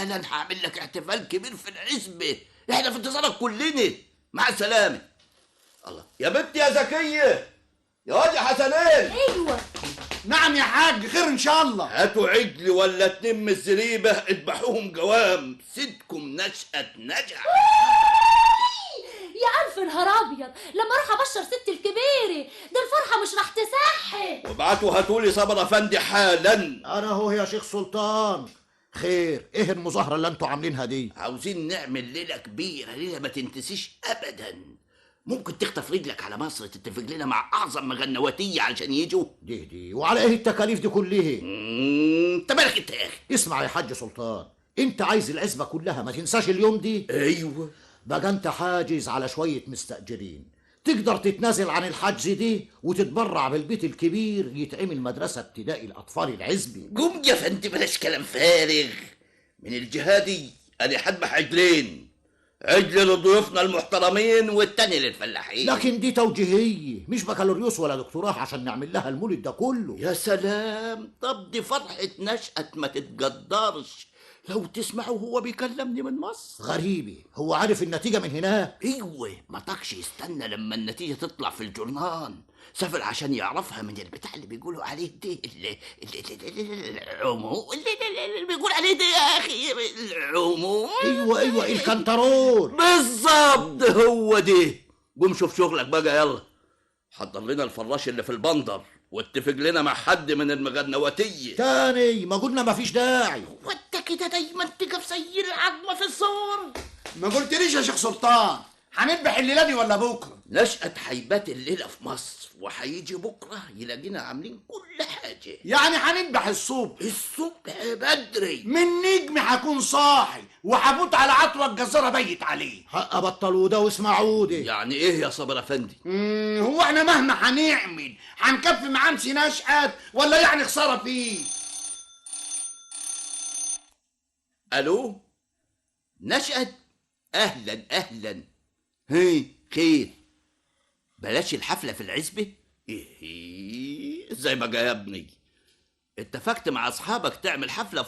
انا هعمل لك احتفال كبير في العزبه، احنا في انتظارك كلنا. مع السلامه. الله يا بنت يا زكيه، يا واد يا حسنين. ايوه. نعم يا حاج، خير ان شاء الله. هاتوا عجل ولا 2 من الزريبه اذبحوهم جوام، سيدكم نشأة نجح. يا ألف نهار أبيض، لما أروح أبشر ست الكبيرة ده الفرحة مش راح تصحي. وابعتوا هاتولي صبر افندي حالا. انا هو يا شيخ سلطان. خير، ايه المظاهره اللي انتوا عاملينها دي؟ عاوزين نعمل ليله كبيره، ليله ما تنتسيش ابدا. ممكن تخطف رجلك على مصر تتفق لنا مع اعظم مغنواتيه علشان يجوا. دي وعلى ايه التكاليف دي كلها؟ انت مالك انت يا اخي؟ اسمع يا حاج سلطان، انت عايز العزبه كلها ما تنساش اليوم دي؟ ايوه. بقى انت حاجز على شويه مستاجرين، تقدر تتنازل عن الحجز دي وتتبرع بالبيت الكبير يتعمل مدرسه ابتدائي الاطفال العزبي. قوم يا فندم بلاش كلام فارغ. من الجهادي انا هذبح عجلين، عجل لضيوفنا المحترمين والتاني للفلاحين. لكن دي توجيهيه مش بكالوريوس ولا دكتوراه عشان نعمل لها المولد ده كله. يا سلام، طب دي فرحة نشأة ما تتقدرش. لو تسمعوا هو بيكلمني من مصر. غريبه، هو عارف النتيجه من هناك؟ ايوه، ما طاقش يستنى لما النتيجة تطلع في الجورنال. سافر عشان يعرفها من البتاع اللي بيقولوا عليه ده، العموم، اللي بيقول عليه ده يا اخي العموم. ايوه الكنترول بالظبط، هو ده. قوم شوف شغلك بقى يلا. حضر لنا الفراش اللي في البندر واتفق لنا مع حد من المغنواتيه تاني. ما قلنا ما فيش داعي. وانت كده دايما تقف زي العظمه في الصور. ما قلتليش يا شيخ سلطان هنذبح الليله دي ولا بكره؟ نشأة هيبات الليله في مصر، وهيجي بكره يلاقينا عاملين كل حاجه. يعني هنذبح الصبح بدري. من نجم هكون صاحي وهبوت على عطوه الجزاره بيت عليه. حق بطلوا ده واسمعوا ده. يعني ايه يا صابر افندي؟ هو احنا مهما هنعمل هنكفي مع امسي نشأت ولا يعني خساره فيه؟ الو نشأة، اهلا. هي خير؟ بلاش الحفله في العزبه. ايه زي ما جا يا ابني. اتفقت مع اصحابك تعمل حفله